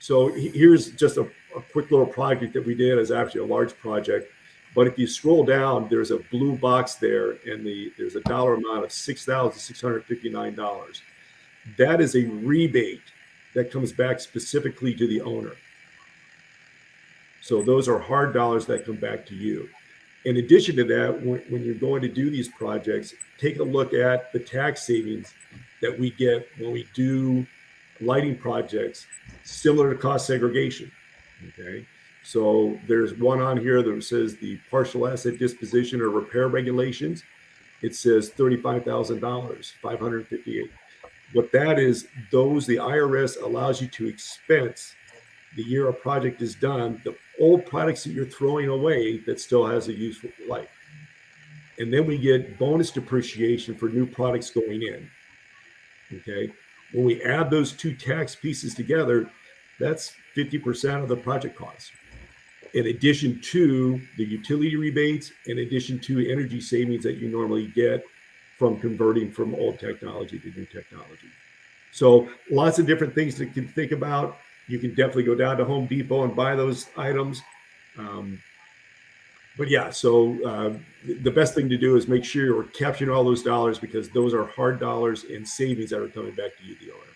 So here's just a quick little project that we did. It's actually a large project. But if you scroll down, there's a blue box there, and there's a dollar amount of $6,659. That is a rebate that comes back specifically to the owner. So those are hard dollars that come back to you. In addition to that, when you're going to do these projects, take a look at the tax savings that we get when we do lighting projects similar to cost segregation. Okay. So there's one on here that says the partial asset disposition or repair regulations. It says $35,000, 558. What that is, the IRS allows you to expense the year a project is done, the old products that you're throwing away that still has a useful life. And then we get bonus depreciation for new products going in. Okay. When we add those two tax pieces together, that's 50% of the project cost. In addition to the utility rebates, in addition to energy savings that you normally get from converting from old technology to new technology. So lots of different things that you can think about. You can definitely go down to Home Depot and buy those items. But yeah, so the best thing to do is make sure you're capturing all those dollars, because those are hard dollars and savings that are coming back to you, the owner.